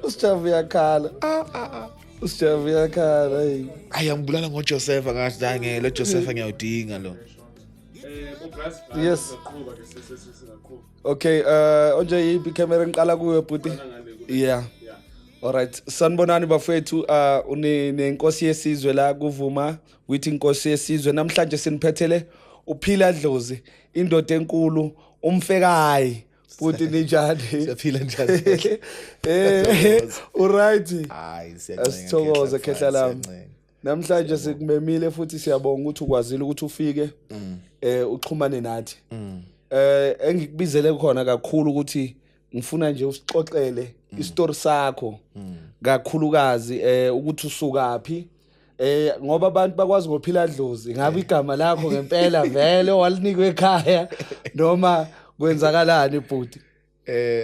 Usijavu yakhala. Usijavu yakhala hey. Ayangibulala ngoJoseph ngathi dange lo Joseph ngiyawudinga lo. Yes. Okay, onje yipi camera ngiqala kuyo bhuti? Yeah. Alright, sanibonani bafethu, unenkosi yesizwe la kuvuma, withi inkosi yesizwe namhlanje siniphethele uphila Dlozi, indoda enkulu, umfekayi. Bhuti ninjani? Siyaphila njani? Alright. Hayi siyaxenga. Asithokoze khehla lami. Namhlanje sikumemile futhi siyabonga ukuthi ukwazile ukuthi ufike uxhumane nathi. Engikubizele khona kakhulu ukuthi ngifuna nje usixoxele istory sakho kakhulukazi ukuthi usukaphi ngoba abantu bakwazi ngophila Dlozi ngabe igama lakho ngempela vele walinikwe ekhaya noma kwenzakalani bhuti?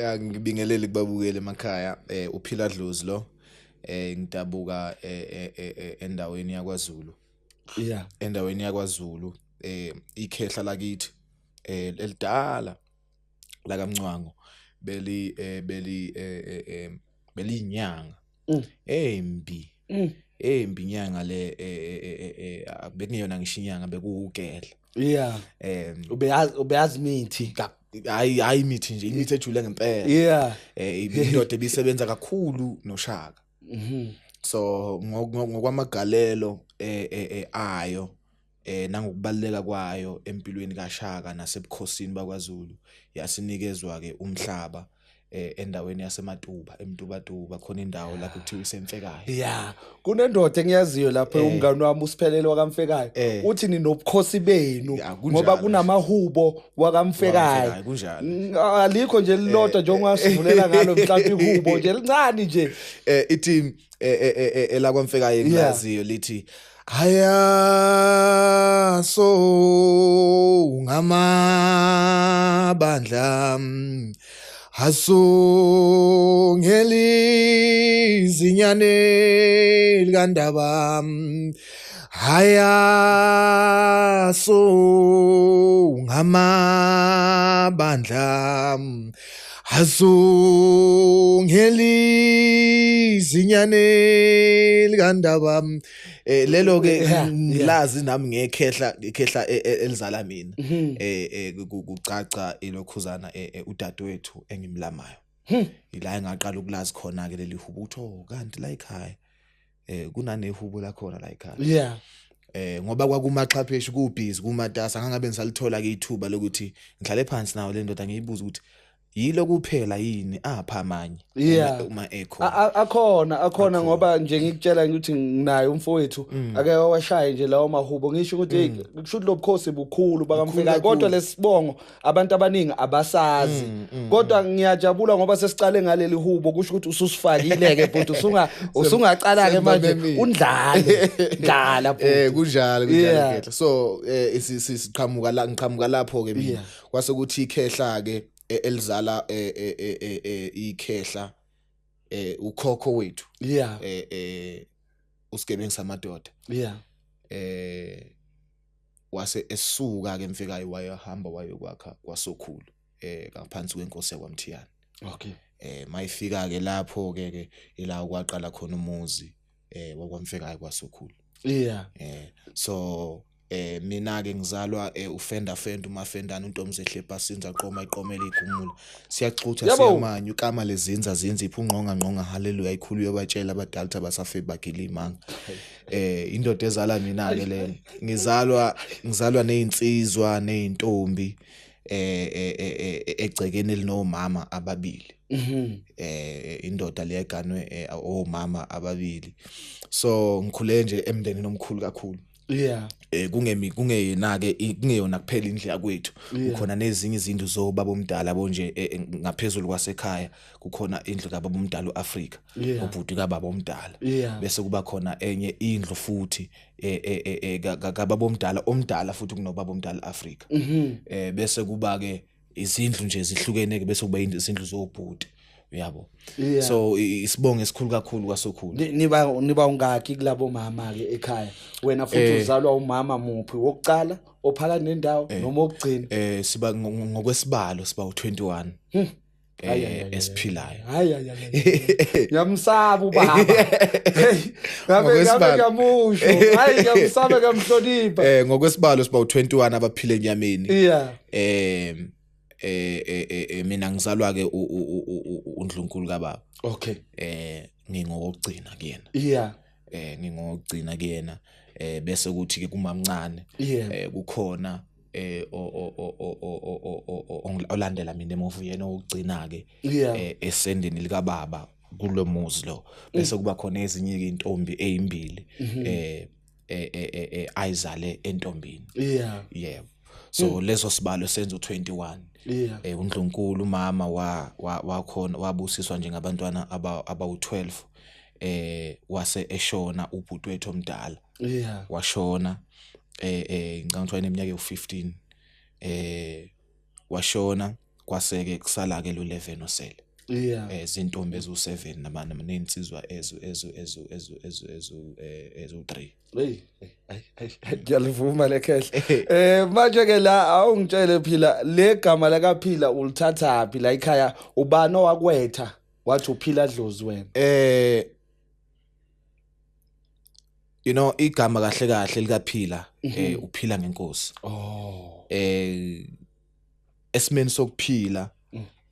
Angibingeleli kubabukeli emakhaya uphila Dlozi lo ngidabuka endaweni yakwaZulu. Yeah, Endaweni yakwaZulu ikhehla lakithi elidala la kaMncwango beli inyanga embi inyanga le bekungeyona ngisho inyanga bekuugedla. Yeah, ubeyazi mithi hayi mithi nje imithi ejule ngempela. Yeah, indoda ebisebenza kakhulu noShaka. So ngokwamagalelo ayo nangokubaleka kwayo empilweni kaShaka nasebukhosini bakwaZulu yasinikezwa ke umhlaba endaweni yaseMatuba eMtubatuba khona indawo lapho kuthiwa isemfekayo. Yeah, kunendoda engiyaziyo lapho umngani wami usiphelele wakamfekayo uthi ninobukhosi benu ngoba kunamahubo wakamfekayo kunjalo. Alikho nje lilodwa nje ongasivulela ngalo mhlawumbe ihubo nje lincane nje ithi elakwamfekayo engilaziyo lithi haya so ngamabandla haso ngeli zinyane likandaba haya so ngamabandla haso ngeli zinyane likandaba lelo ke ngilazi nami ngekhehla elizala mina kucaca ilokhuzana udadewethu engimlamayo ila engaqala ukulazi khona ke leli hubutho kanti la ekhaya kunanehubo la khona la ekhaya. Yeah, ngoba kwakumaxhapheshi kubhizi kumatasa angangabe ngisalithola ke ithuba lokuthi ngihlale phansi nawo le ndoda ngiyibuza ukuthi yilo kuphela yini apha amanye uma ekho akhona ngoba nje ngikutshela ukuthi nginayo umfowethu ake washaya nje lawo mahubo ngisho ukuthi kusho lobukhosi bukhulu bakamfikayo kodwa lesibongo abantu abaningi abasazi kodwa ngiyajabula ngoba sesiqale ngaleli hubo kusho ukuthi ususifakile ke bhuti usungaqala ke manje undlala bhuti kunjalo ngiyakhetha. So ngiqhamuka lapho ke mina kwase kuthi ikhehla ke elizala ikhehla ukhokho wethu. Yeah, uSigebengu samadoda. Yeah, wase esuka ke mfikayo wayehamba wayokwakha kwaSokhulu ngaphansi kwenkosi yakwaMthiyane. Okay. Mayifika ke lapho ke ila kwaqala khona umuzi wakwamfikayo kwaSokhulu. Yeah. So mina ke ngizalwa uFenda umafendana uNtomzehle Basinza qoma iqomela igumula siyacutha siyamanya ukama lezinza zinza iphunqonga haleluya ikhulu yobatshela abadala abasafe bagila imanga. Indoda ezala mina ke le ngizalwa nezinsizwa nezintombi egcekeni linomama ababili. Indoda leyaganwe omama ababili. So ngikhule nje emndenini omkhulu kakhulu. Yeah. Kungeyona ke kungeyona kuphela indlela kwethu kukhona nezinye izindlu zobaba omdala bonje ngaphezulu kwasekhaya kukhona indlu kababa omdala uAfrika obhuti kababa omdala bese kuba khona enye indlu futhi kababa omdala futhi kunobaba omdala Afrika bese kuba ke izindlu nje zihlukene ke bese kuba izindlu zobhuti uyabo. So isibongo esikhulu kakhulu kwaSokhulu. Niba ungaki kulabo mama ke ekhaya wena futhi uzalwa umama muphi wokucala ophakathi nendawo noma okugcina? Siba ngokwesibalo siba u21. esiphilayo. Hayi. Ngiyamsaba ubaba. Ngabe ngiyamusho. Hayi ngiyamsaba ngamhlonipha. Ngokwesibalo siba u21 abaphile enyameni. Yeah. Mina ngizalwa ke uNdlunkulu kaBaba. Okay. Ngingokugcina kuyena. Yeah. Ngingokugcina kuyena. Bese kuthi ke kumamncane kukhona olandela mina emuva yena ogcina ke esendeni lika baba kulomuzi lo bese kuba khona ezinye izintombi ezimbili ayizale entombini yebo so leso sibalo senza u21 uNdlunkulu mama wakhona wabusiswa njengabantwana abawu12 wase eshona ubhuti wethu omdala washona ngicabanga eneminyaka ewu15 washona kwaseke kusala ke lo11 osele izintombi ezu7 nabantu nensizwa ezu3 hey ngiyalivuma lekhehle manje ke la awungitshele phila le gama lakaphila ulithatha phi la ekhaya ubani owakwetha wathi uphila Dlozi wena you know igama kahle likaphila uphila ngenkosi esimeni sokuphila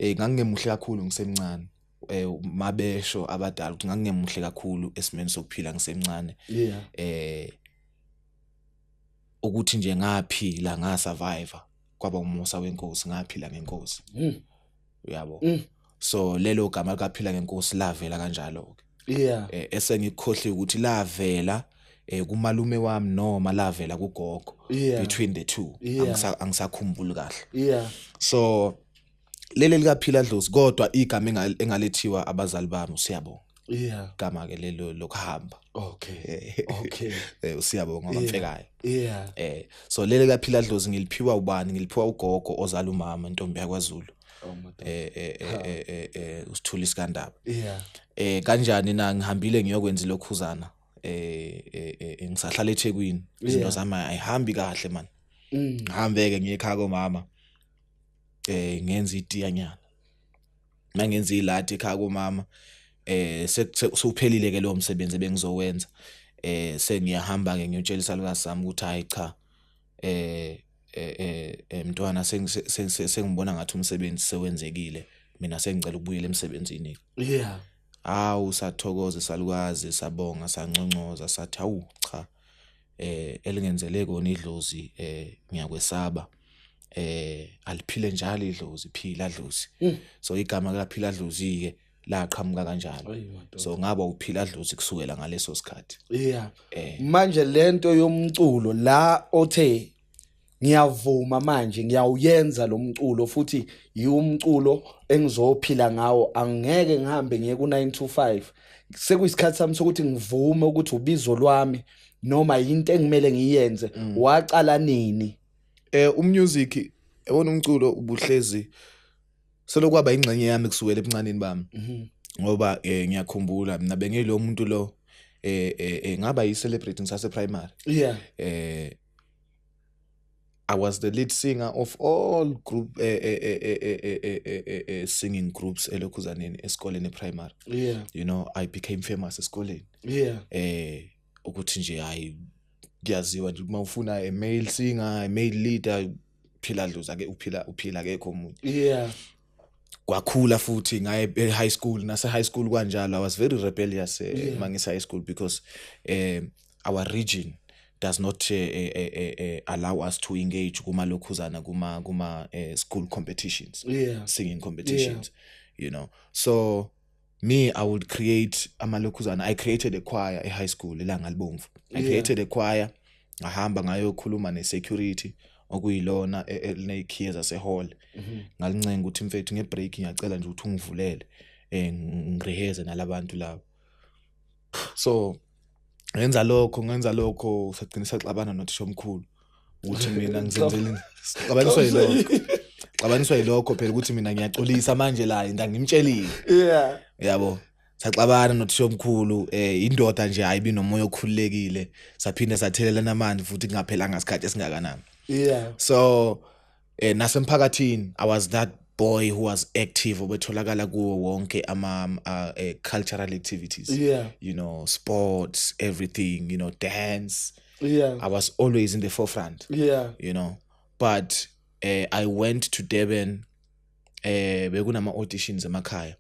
ngangingemuhle kakhulu ngisemncane mabesho abadala ukuthi ngangingemuhle kakhulu esimeni sokuphila ngisemncane ukuthi nje ngaphila ngasurvive kwaba umusa wenkosi ngaphila ngenkosi uyabo so lelo gama likaphila ngenkosi lavela kanjalo ke esengikhohle ukuthi lavela kumalume wami noma lavela kugogo between the two angisakhumbuli kahle so lele likaphila Dlozi kodwa igama engalethiwa abazali bami usiyabonga gama ke lelo lokuhamba okay usiyabonga ngomfekayo so lele likaphila Dlozi ngiliphiwa ubani ngiliphiwa ugogo ozala umama intombi yakwaZulu usithula isikandaba kanjani na ngihambile ngiyokwenza lokhuzana ngisahlala eThekwini izinto zami ayihambi kahle man ngihambeke ngiye ekhaya komama ngenza itiyanyana mangenza ilati ekhaya komama sekuphelile ke lo msebenzi bengizowenza sengiyahamba ke ngiyotshelisa lukaSami ukuthi hayi cha mntwana sengibona ngathi umsebenzi sewenzekile mina sengicela ukubuyela emsebenzini awu sathokoza salukazi sabonga sanconcoza sathi awu cha elingenzele kona iDlozi ngiyakwesaba aliphile njalo iDlozi phila Dlozi so igama likaphila Dlozi ke laqhamuka kanjalo so ngaba uphila Dlozi kusukela ngaleso sikhathi manje lento yomculo la othe ngiyavuma manje ngiyawuyenza lo mculo futhi yiumculo engizophila ngawo angeke ngihambe ngiye ku925 sekuyisikhathi sami sokuthi ngivume ukuthi ubizo lwami noma into engimele ngiyenze waqala nini umusic ebona umculo ubuhlezi selokwaba ingcenye yami kusukela ebuncaneni bami ngoba ngiyakhumbula mina bengilo umuntu lo ngaba yi-celebrity ngisase primary I was the lead singer of all group singing groups elokhuzaneni esikoleni primary you know I became famous esikoleni ukuthi nje hayi kuyaziwa nje uma ufuna a male singer a male leader phila Dlozi ake uphila akekho umuntu kwakhula futhi ngaye high school nase high school kanjalo I was very rebellious mangisa high school because our region does not allow us to engage kuma lokhuzana kuma school competitions singing competitions you know so me I would create amalokhuzana I created a choir high school elanga libomvu I created a choir ngahamba ngayokhuluma ne-security okuyilona elinekhiye zase hall ngalincenga ukuthi mfethu ngebreak ngiyacela nje ukuthi ungivulele ngireheze nalabantu labo so ngenza lokho sagcina saxabana nothisha omkhulu ukuthi mina ngizenzele xabaniswa yilokho phela ukuthi mina ngiyaxolisa manje la ngimtshelile yabo saxabana nothisha omkhulu indoda nje ayibi nomoya okhululekile saphinde sathelelana amandla futhi kungaphela ngasikhathi esingakanani so nasemphakathini I was that boy who was active obetholakala kuwo wonke cultural activities. You know, sports, everything, you know, dance. I was always in the forefront. You know, but I went to Durban bekunama auditions emakhaya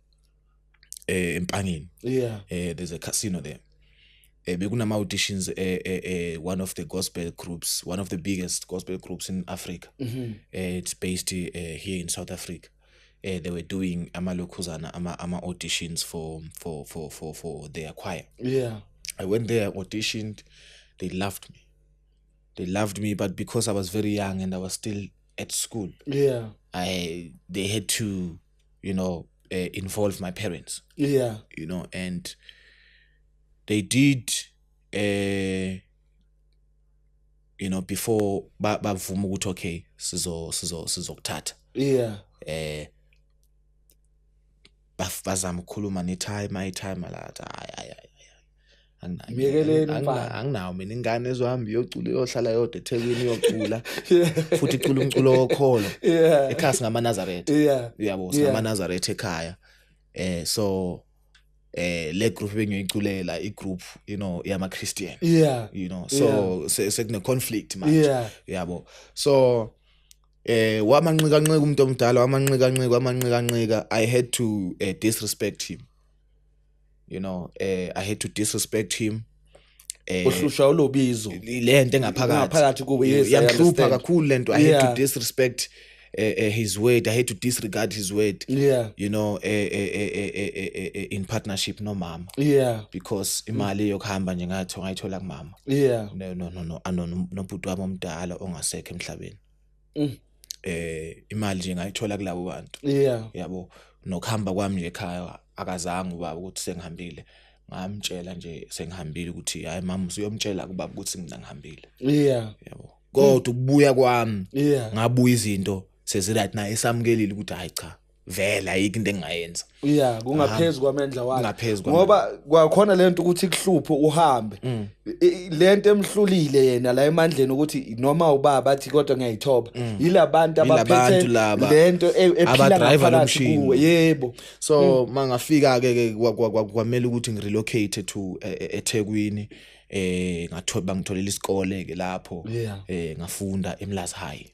eMpangeni. There's a casino there. Bekunama auditions one of the gospel groups, one of the biggest gospel groups in Africa. It's based here in South Africa. They were doing ama auditions for their choir. I went there, auditioned. They loved me, but because I was very young and I was still at school, they had to, you know, involve my parents. You know, and they did, you know, before bavuma ukuthi okay sizokuthatha. Bazama ukukhuluma ne-time la anginawo mina ingane ezohamba iyocula iyohlala yodwa eThekwini iyocula futhi icula umculo wokholo ekhaya singamaNazaretha. Uyabo, singamaNazaretha ekhaya. So le group bengiyiculela igroup, you know, yama Christian. You know, so sekune conflict manje. Uyabo. So wamanqika umuntu omdala wamanqika I had to disrespect him. You know, I had to disrespect him. Uhlusha ulobizo lento engaphakathi kuwe. Yamhlupha kakhulu lento. I had to disrespect his word. I had to disregard his word. You know, in partnership no mama. Because imali yokuhamba nje ngathi ngayithola kumama. No bhuti wami omdala ongasekho emhlabeni. Imali nje ngayithola kulabo bantu. Yabo, nokuhamba kwami nje ekhaya akazange ubaba ukuthi sengihambile. Ngamtshela nje sengihambile ukuthi hayi mama usuyomtshela kubaba ukuthi mina ngihambile. Yabo. Kodwa ukubuya kwami ngabuya izinto sezirathi naye esamukelile ukuthi hayi cha vela ayikho into engayenza. Kungaphezulu kwamandla wakhe. Ngoba kwakhona lento ukuthi kuhluphe uhambe. Lento emhlulile yena la emandleni ukuthi noma ubaba athi kodwa ngiyayithoba. Yilabantu abaphethe lento ephila ngaphakathi kuwe. Yebo. So mangafika ke kwamele ukuthi ngirelocate to eThekwini. Ngitholela isikole ke lapho. Ngafunda eMlazi High.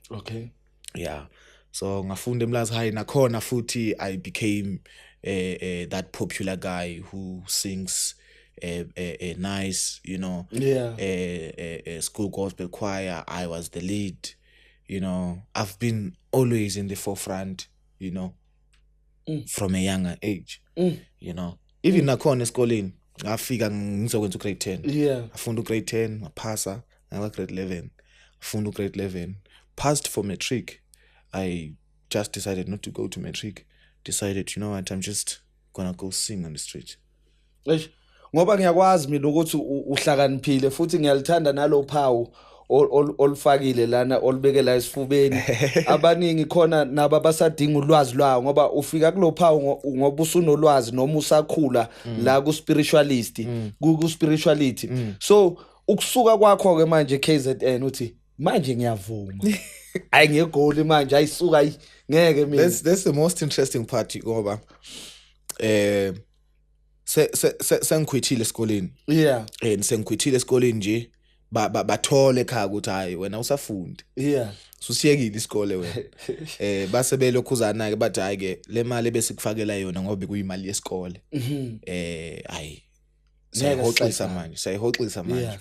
So ngafunda eMlazi High nakhona futhi I became that popular guy who sings nice, you know, school gospel choir. I was the lead, you know. I've been always in the forefront, you know, from a younger age, you know. Even nakhona esikoleni ngafika ngizokwenza grade 10. Ngafunda grade 10, ngaphasa, ngaba grade 11. Ngafunda grade 11, passed for matric. I just decided not to go to matric. Decided, you know what, I'm just gonna go sing on the street. Ngoba ngiyakwazi mina ukuthi uhlakaniphile futhi ngiyalithanda nalophawu olufakile lana olubekela esifubeni. Abaningi khona naba basadinga ulwazi lwawo ngoba ufika kulophawu ngoba usunolwazi noma usakhula la ku spiritualist ku spirituality. So ukusuka kwakho ke manje KZN uthi manje ngiyavuma. Ayi ngegoli manje ayisuka ngeke mina. That's the most interesting part ngoba sengikhwithile esikoleni. Sengikhwithile esikoleni nje bathole ekhaya ukuthi hayi wena usafundi. Susiyekile isikole wena. Base belokhuzana ke bathi hayi ke le mali bese kufakela yona ngoba kuyimali yesikole. Hayi sayihoxisa manje.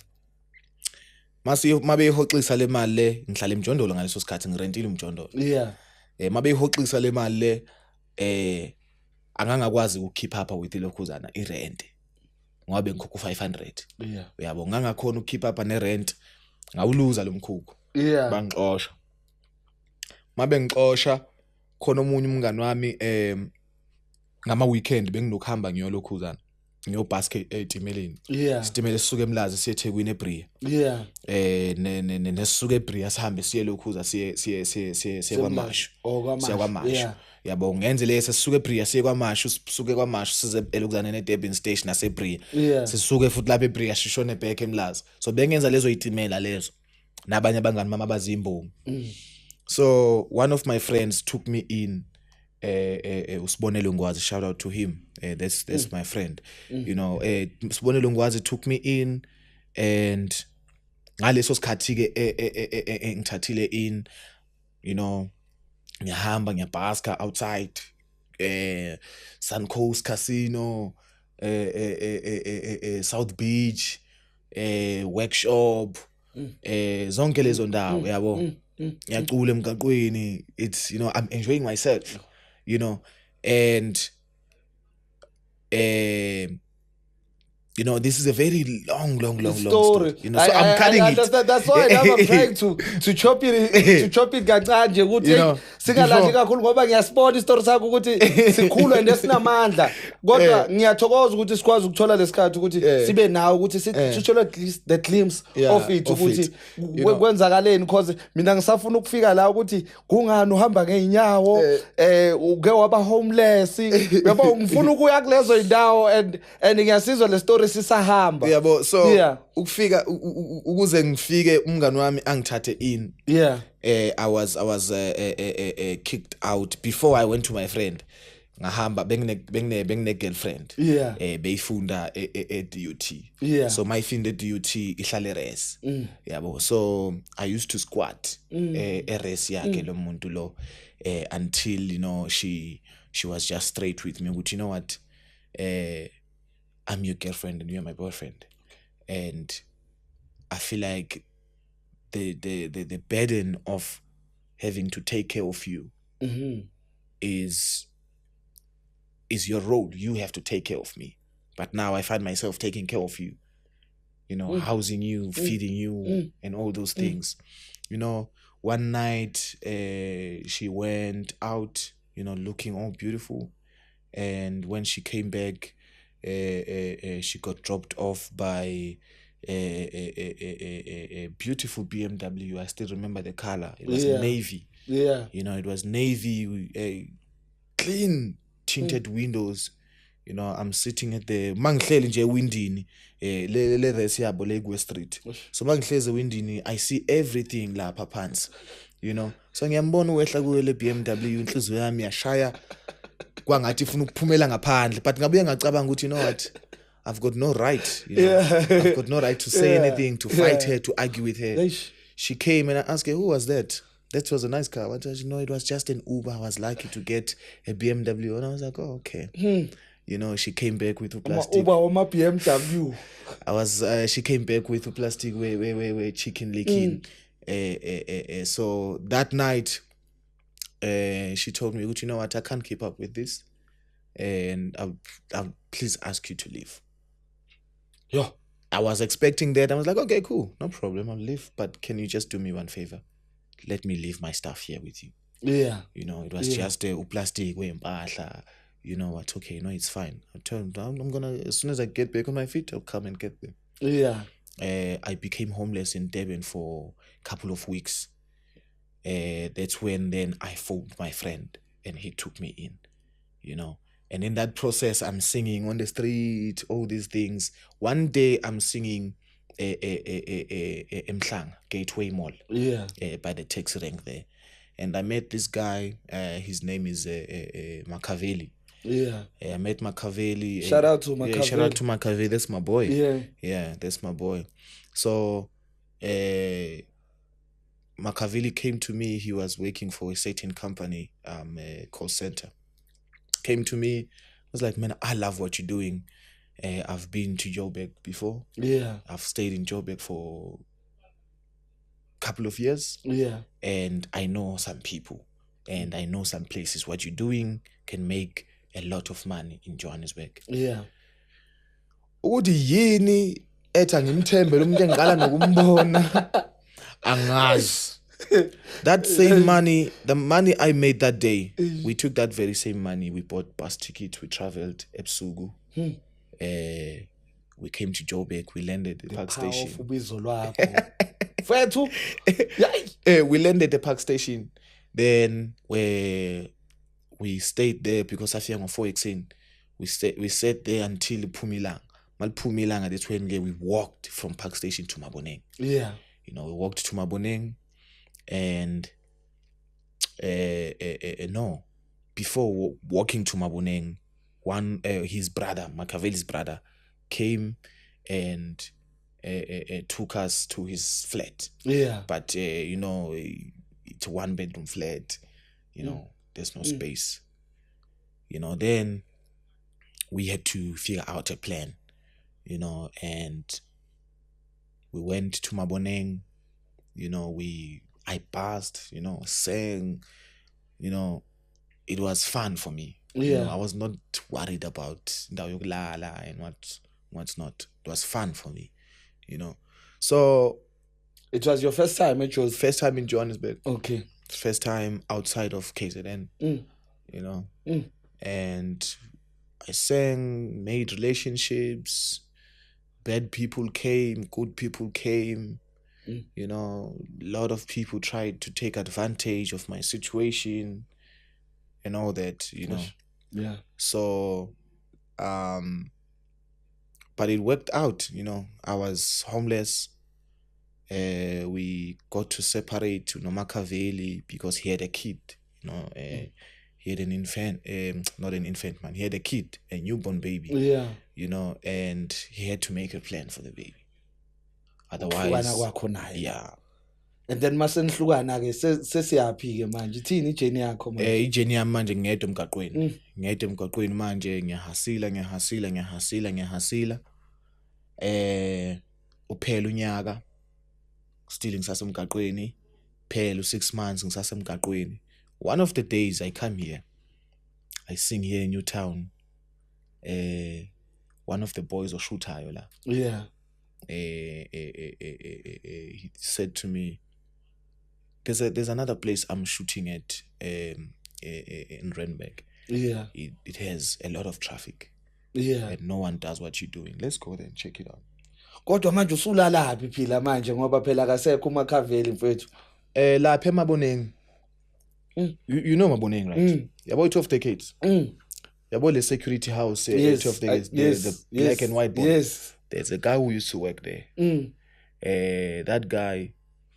Mabeyihoxisa le mali le ngihlala eMjondolo ngaleso sikhathi ngirentile uMjondolo. Mabeyihoxisa le mali le angangakwazi ukukeep up with ilokhuzana irent ngoba bengikhokha 500. Uyabo, ngangakhona ukukeep up nerent ngawuluza lo mkhukhu. Bangixosha. Mabengixosha khona omunye umngani wami ngama weekend benginokuhamba ngiyolokhuzana. Ngiyobasket etimeleni. Isitimela sisuka eMlazi siye eThekwini eBria. Nesisuka eBria sihambe siye lokhuza siye kwaMashu. Siya kwaMashu. Yabo, ngenze lesi sisuka eBria siye kwaMashu, sisuke kwaMashu size elokuzana neDurban station naseBria. Sisuke futhi lapha eBria sishone back eMlazi. So bengenza lezo itimela lezo nabanye abangani mama bazimbongi. So one of my friends took me in Usibonelo Ngwazi, shout out to him. That's my friend. You know, Usibonelo Ngwazi took me in, and ngaleso sikhathi ke ngithathile in, you know, ngiyahamba ngiyabhaska outside Suncoast Casino, South Beach, workshop, zonke lezo ndawo yabo. Ngiyacula emgaqweni. It's, you know, I'm enjoying myself, you know, and you know, this is a very long story. You know, so I'm cutting it. That's why I'm trying to chop it kancane ukuthi singalali kakhulu ngoba ngiyasipota istory sakho ukuthi sikhulu and esinamandla. Kodwa ngiyathokoza ukuthi sikwazi ukuthola lesikhathi ukuthi sibe nawo ukuthi sithole at least the glimpse of it ukuthi kwenzakaleni, because mina ngisafuna ukufika la ukuthi kungani uhamba ngeenyawo uke waba homeless. Yabo ngifuna ukuya kulezo indawo and ngiyasizwa le story sisahamba. Yabo, so ukufika ukuze ngifike umngani wami angithathe in. I was kicked out before I went to my friend. Ngahamba bengine girlfriend. Beyifunda DUT. So my friend at DUT ihlale res. Yabo, so I used to squat res yakhe lo muntu lo until, you know, she was just straight with me. But you know what? I'm your girlfriend and you're my boyfriend, and I feel like the burden of having to take care of you is your role. You have to take care of me, but now I find myself taking care of you, you know, housing you, feeding you, and all those things. You know, one night she went out, you know, looking all beautiful, and when she came back, she got dropped off by a beautiful BMW. I still remember the color. It was navy. You know, it was navy, clean tinted windows. You know, I'm sitting at the mangihleli nje ewindini le res yabo le Gwe Street. So mangihlezi ewindini, I see everything lapha phansi. You know, so ngiyambona uwehla kuwe le BMW, inhliziyo yami yashaya kwangathi ifuna ukuphumela ngaphandle, but ngabuye ngacabanga ukuthi, you know what, I've got no right, you know. I've got no right to say anything, to fight her, to argue with her. She came and I asked her, who was that? That was a nice car. I told her, no, it was just an Uber. I was lucky to get a BMW. And I was like, oh, okay. You know, she came back with a plastic. Uber or my BMW. She came back with a plastic where chicken licking. So that night, she told me, you know what, I can't keep up with this, and I'll please ask you to leave. I was expecting that. I was like, okay, cool, no problem, I'll leave, but can you just do me one favor? Let me leave my stuff here with you. You know, it was just a plastic way. You know what, okay, no, it's fine. I told him, I'm gonna, as soon as I get back on my feet, I'll come and get them. I became homeless in Durban for a couple of weeks. That's when then I phoned my friend and he took me in, you know. And in that process, I'm singing on the street, all these things. One day I'm singing Mhlanga, Gateway Mall, by the taxi rank there. And I met this guy, his name is Makaveli. I met Makaveli. Shout out to Makaveli. Shout out to Makaveli, that's my boy. That's my boy. So, Makaveli came to me. He was working for a certain company, call center. Came to me, was like, man, I love what you're doing. I've been to Joburg before. I've stayed in Joburg for a couple of years. And I know some people and I know some places. What you're doing can make a lot of money in Johannesburg. Udi yini etha ngimthembe lo muntu engiqala nokumbona angazi. That same money, the money I made that day, we took that very same money, we bought bus tickets, we traveled Ebusuku. We came to Joburg, we landed at the park station. We landed at the park station. Then we stayed there because I feel 4xn. We sat there until Phumilanga. Phumilanga, that's when we walked from park station to Maboneng. You know, we walked to Maboneng and before walking to Maboneng, his brother, Machiavelli's brother, came and took us to his flat. Yeah. But you know, it's a 1-bedroom flat. You know, there's no space. You know, then we had to figure out a plan. You know, and we went to Maboneng. You know, I buzzed. You know, sang. You know, it was fun for me. Yeah. You know, I was not worried about ndawo yokulala and what's not. It was fun for me. You know, so it was your first time at yours? First time in Johannesburg. Okay. First time outside of KZN. You know, and I sang, made relationships. Bad people came, good people came. You know, a lot of people tried to take advantage of my situation and all that, you know. Yeah. So, but it worked out, you know. I was homeless. We got to separate to Nomakaveli because he had a kid, you know. He had an infant, not an infant, man. He had a kid, a newborn baby. Yeah. You know, and he had to make a plan for the baby. Otherwise, yeah. And then masenihlukana ke sesiyaphi ke manje ithini ijeni yakho manje? Ijeni yami manje ngiyedwa emgaqweni. Ngiyedwa emgaqweni manje ngiyahasila. Uphela unyaka still ngisasemgaqweni. Phela 6 months ngisasemgaqweni. One of the days I come here, I sing here in Newtown. One of the boys oshuthayo la. Yeah. He said to me, there's another place I'm shooting at in Randburg. Yeah. It has a lot of traffic. Yeah. And no one does what you're doing. Let's go there and check it out. Kodwa manje usulalaphi phila manje ngoba phela akasekho uMachiavelli mfethu. Lapha eMaboneng. You know Maboneng, right? Yabo 12 decades. Yabo le security house 12 decades, the black and white one. Yes. There's a guy who used to work there. That guy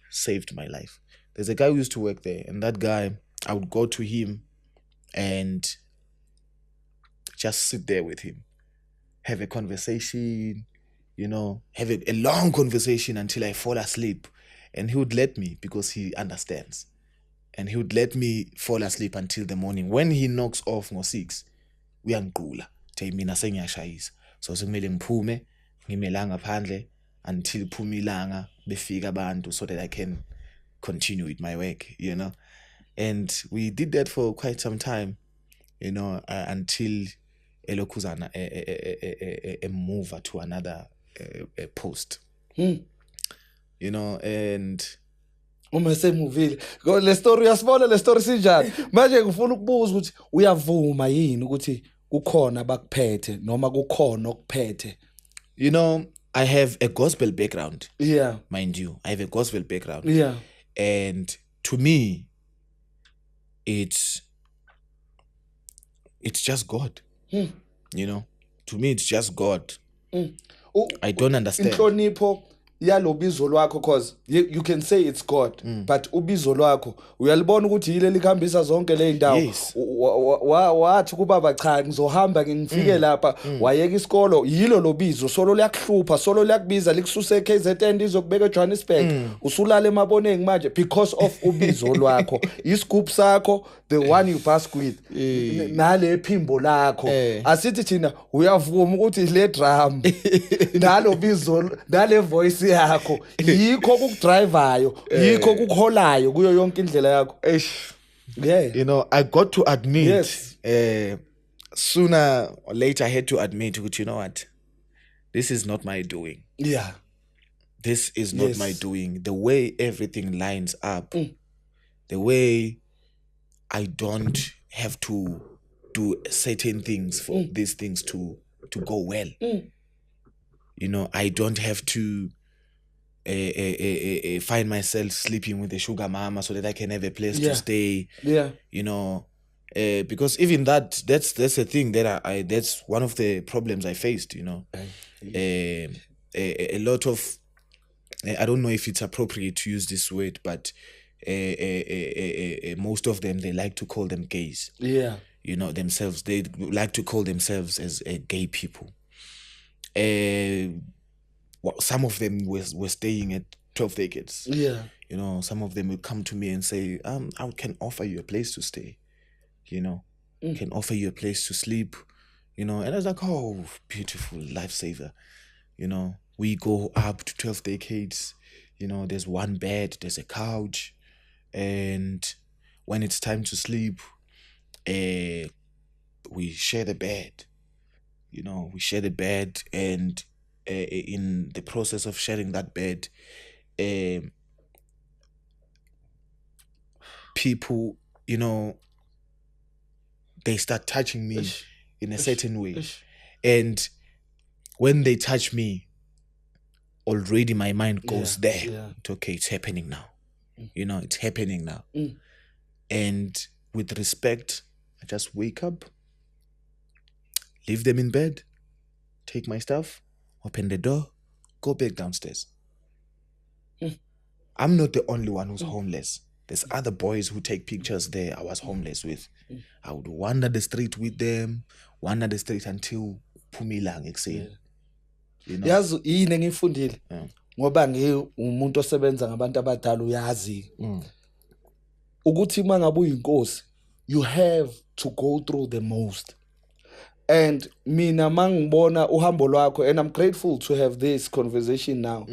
saved my life. There's a guy who used to work there, and that guy, I would go to him and just sit there with him, have a conversation, you know, have a long conversation until I fall asleep. And he would let me because he understands. And he would let me fall asleep until the morning. When he knocks off ngo-6, uyangiqula. Mina sengiyashayisa. So sekumele ngiphume, ngimelanga phandle until phuma ilanga befika abantu so that I can continue with my work, you know. And we did that for quite some time, you know, until elokhuzana move to another post. You know, and uma semuvile le story uyasibona le story sinjani manje ngifuna ukubuza ukuthi uyavuma yini ukuthi kukhona bakuphethe noma kukhona okuphethe? You know, I have a gospel background. Yeah. Mind you, I have a gospel background. Yeah. And to me, it's just God. You know, to me it's just God. I don't understand. Inhlonipho yalobizo lwakho cause you can say it's God, but ubizo lwakho uyalibona ukuthi yile likhambisa zonke le ndawo. Wathi kubaba cha ngizohamba ngifike lapha wayeka isikolo yilo lobizo solo liyakuhlupha solo liyakubiza likususe eKZN lizokubeka eJohannesburg usulala eMaboneng manje because of ubizo lwakho isigubhu sakho the one you pass with nale phimbo lakho asithi thina uyavuma ukuthi le drum nalo bizo nale voice yakho yikho kukudrivayo yikho kukuholayo kuyo yonke indlela yakho. Yeah. You know, I got to admit, yes. Sooner or later I had to admit, you know what, this is not my doing. Yeah. This is not my doing. The way everything lines up, the way I don't have to do certain things for these things to go well. You know, I don't have to find myself sleeping with a sugar mama so that I can have a place to stay. Yeah. You know, because even that's a thing that that's one of the problems I faced, you know. A lot of, I don't know if it's appropriate to use this word, but most of them, they like to call them gays. Yeah. you know, themselves. They like to call themselves as gay people. Some of them were staying at 12 Decades. Yeah. You know, some of them will come to me and say, I can offer you a place to stay. You know, can offer you a place to sleep. You know, and I was like, oh, beautiful, lifesaver. You know, we go up to 12 Decades. You know, there's one bed, there's a couch. And when it's time to sleep, we share the bed. You know, we share the bed, and in the process of sharing that bed, people, you know, they start touching me in a certain way. And when they touch me, already my mind goes there. Yeah. Okay, it's happening now. You know, it's happening now. And with respect, I just wake up, leave them in bed, take my stuff, open the door, go back downstairs. I'm not the only one who's homeless. There's other boys who take pictures there I was homeless with. I would wander the street with them, wander the street until Pumilang ekuseni. You know? Yazi yini engifundile ngoba umuntu osebenza ngabantu abadala uyazi ukuthi mangabe uyinkosi you have to go through the most. And mina mangibona uhambo lwakho, and I'm grateful to have this conversation now.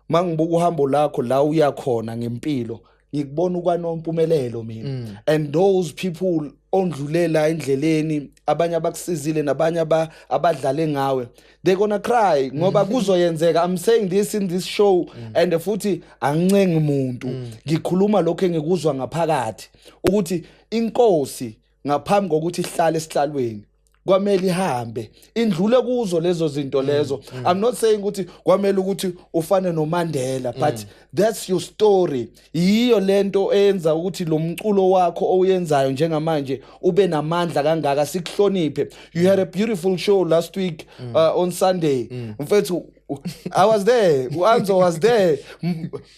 Mangibuka uhambo lakho la uya khona ngempilo, ngikubona ukwanompumelelo mina. And those people ondlulela endleleni, abanye abakusizile nabanye abadlale ngawe, they're gonna cry ngoba kuzoyenzeka. I'm saying this in this show, and futhi angicengi umuntu, ngikhuluma lokho engikuzwa ngaphakathi ukuthi inkosi ngaphambi kokuthi ihlale esihlalweni kwamele ihambe indlule kuzo lezo zinto lezo. I'm not saying ukuthi kwamele ukuthi ufane noMandela, but that's your story. Yiyo lento eyenza ukuthi lo mculo wakho oyenzayo njengamanje ube namandla kangaka, sikuhloniphe. You had a beautiful show last week on Sunday. Mfethu, I was there. Anzo was there.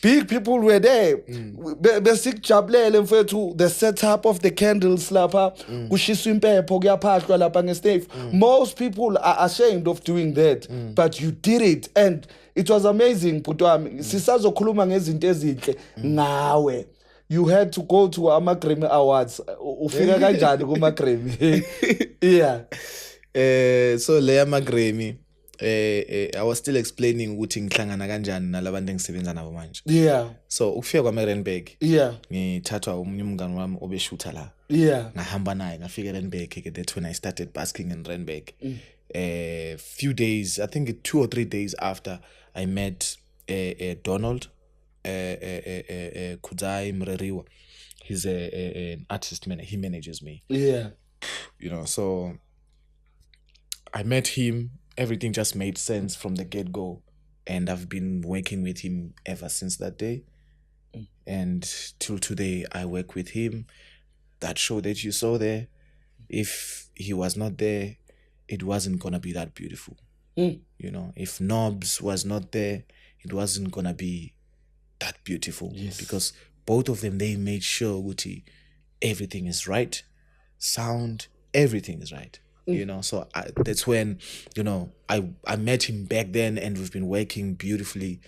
Big people were there. Besikujabulele mfethu, the setup of the candles lapha, kushiswa impepho kuyaphahlwa lapha ngestage. Most people are ashamed of doing that, but you did it, and it was amazing. Putwami, sisazokhuluma ngezinto ezinhle ngawe. You had to go to ama-Grammy Awards. Ufika kanjani kuma-Grammy? Yeah. So le ama-Grammy, I was still explaining ukuthi ngihlangana kanjani nalabantu engisebenza nabo manje. Yeah. So ukufika kwaMarenberg, yeah, ngithathwa umunye umngani wami obeshutha la. Yeah. Ngahamba naye ngafika eRandburg. That's when I started basking in Randburg. Few days, I think 2 or 3 days after, I met Donald Kudzai Mreriwa. He's an artist man. He manages me. Yeah. You know, so I met him. Everything just made sense from the get-go, and I've been working with him ever since that day. And till today, I work with him. That show that you saw there, if he was not there, it wasn't gonna be that beautiful. You know, if Nobs was not there, it wasn't gonna be that beautiful. Yes. Because both of them, they made sure everything is right, sound, everything is right. You know, so that's when, you know, I met him back then, and we've been working beautifully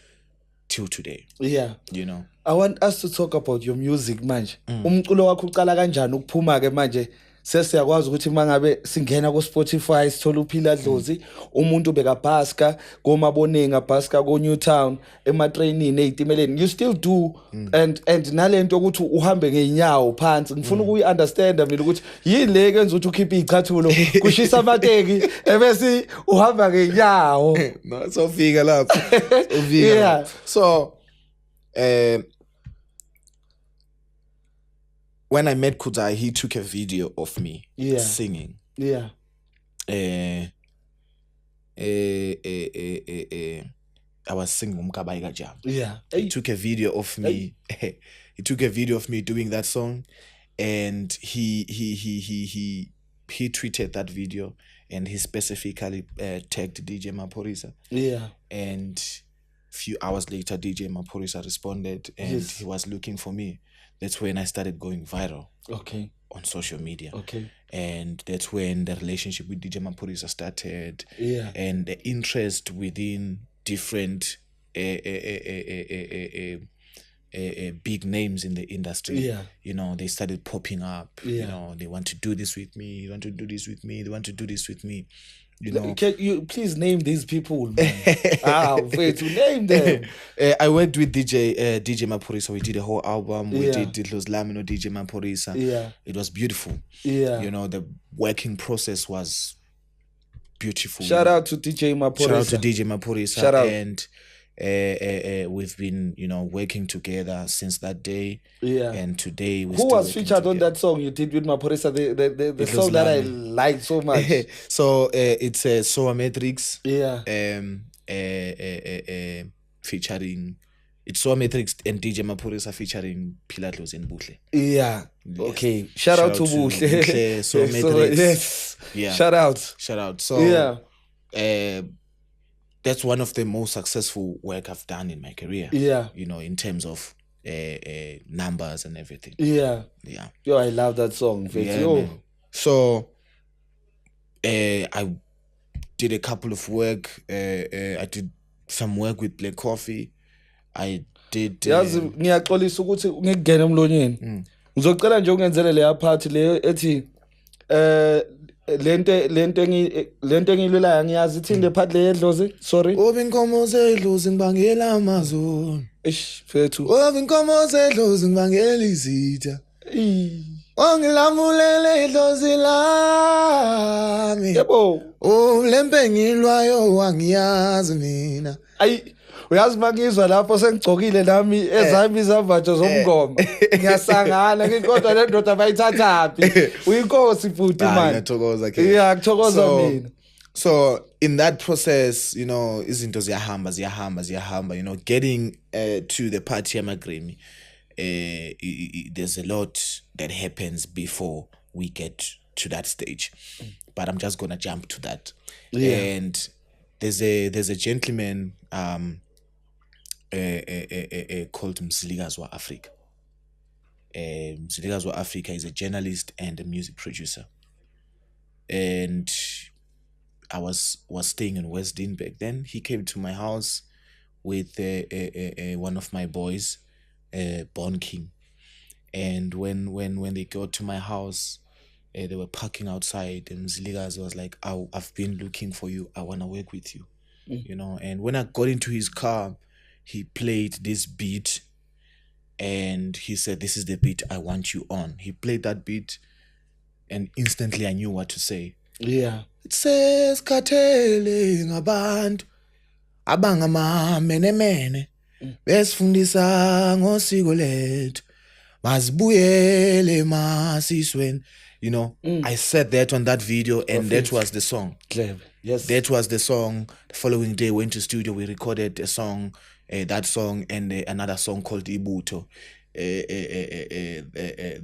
till today. Yeah. You know, I want us to talk about your music manje. Umculo wakho uqala kanjani ukuphuma ke manje? Sesiyakwazi ukuthi mangabe singena ku Spotify sithola uPhila Dlozi, umuntu bekabhaska koMabonenga, bhaska ko Newtown, ematrainini ezitimeleni. You still do, and nalento ukuthi uhambe ngeenyawo phansi. Ngifuna ukuyi-understand mina ukuthi yini le kenza ukuthi ukhiphe icathulo kushisa amateki ebese uhamba ngeenyawo. No, so fika lapho. Yeah. So when I met Kudzai, he took a video of me singing. Yeah. I was singing Umkabayi Kajam. Yeah. He took a video of me. He took a video of me doing that song, and he tweeted that video, and he specifically tagged DJ Maphorisa. Yeah. And a few hours later, DJ Maphorisa responded, and he was looking for me. That's when I started going viral. Okay. on social media. Okay. And that's when the relationship with DJ Maphorisa started. Yeah. And the interest within different big names in the industry. Yeah. You know, they started popping up. Yeah. You know, they want to do this with me. They want to do this with me. They want to do this with me. You know, can you please name these people, man? Wait, to name them. I worked with DJ Maphorisa. We did a whole album. We Yeah. did Los Lamino, DJ Maphorisa. Yeah. It was beautiful. Yeah. You know, the working process was beautiful. Shout out to DJ Maphorisa. Shout out to DJ Maphorisa. Shout out. And we've been, you know, working together since that day. Yeah. And today Who was featured on that song you did with Maphorisa? The song that I liked so much. So it's Soa Matrix. Yeah. Featuring, it's Soa Matrix and DJ Maphorisa featuring Pilatos and Buhle. Yeah. Yes. Okay. Shout out to Buhle. Soa Matrix. Yes. Yeah. Shout out. So yeah. That's one of the most successful work I've done in my career. Yeah. You know, in terms of numbers and everything. Yeah. Yeah. Yo, I love that song. Yeah, Yo. man. So I did a couple of work. I did some work with Black Coffee. I did. Yazi ngiyaxolisa ukuthi ngikugena emlonyeni. Ngizocela nje ungenzele leya part le ethi lento engilulayo ngiyazi ithinde part le yedlozi. Sorry. Obinkomo zedlozi ngibangela amazoni. Fethu. Obinkomo zedlozi ngibangela izitha. Ongilamulele idlozi lami. Yebo. Lempe ngilwayo wangiyazi mina. Ayi uyazi mangizwa lapho sengigcokile nami ezami izambatho zomngoma. Ngiyasangana kodwa le ndoda bayithathaphi. Uyinkosi futhi man. Ngiyathokoza ke. Yeah, ngithokoza mina. So in that process, you know, izinto ziyahamba, you know, getting to the party yama-Grammy. There's a lot that happens before we get to that stage, but I'm just gonna jump to that. Yeah. And there's a gentleman called Mzilikazi wa Africa. Mzilikazi wa Africa is a journalist and a music producer, and I was staying in West Dean back then. He came to my house with one of my boys, Born King, and when they got to my house, they were parking outside, and Mzilikazi was like, I've been looking for you, I want to work with you. You know. And when I got into his car, he played this beat and he said, this is the beat I want you on. He played that beat and instantly I knew what to say. Yeah. It says Katele ngabantu abangamamenemene besifundisa ngosiko lethu masibuyele masisweni. You know, I said that on that video, and that was the song. Clever. Yes. That was the song. The following day, went to studio. We recorded a song, that song, and another song called Ibuto.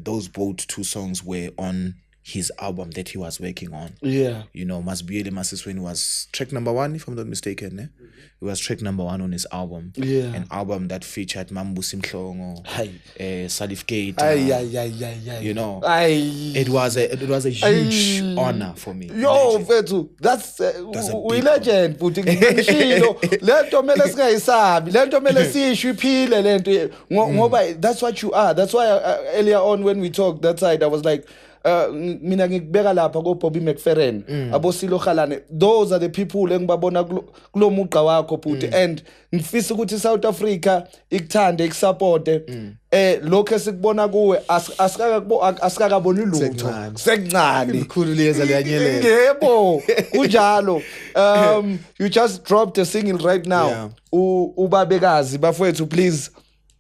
Those both two songs were on his album that he was working on. Yeah. You know, Masibuyele Masisweni was track number 1, if I'm not mistaken. It was track number 1 on his album. Yeah. An album that featured Mambusi Mhlongo, Salif Gate. You know, it was a huge honor for me. Yo, Fethu, that's we legend putting ngishilo lento mele singayisabi lento mele sisho iphile lento ngoba that's what you are. That's why earlier on when we talked that side I was like mina ngikubeka lapha ko Bobby McFerrin abo Silo Khalane, those are the people engibabona kulo muqa wakho bhuti, and ngifisa ukuthi South Africa ikuthande ikusupporte lokho esikubona kuwe asikakaboni lutho sekuncane ikhulu liyeza liyanyelela. Yebo kunjalo. You just dropped a single right now. Yeah. Ubabekazi bafowethu, please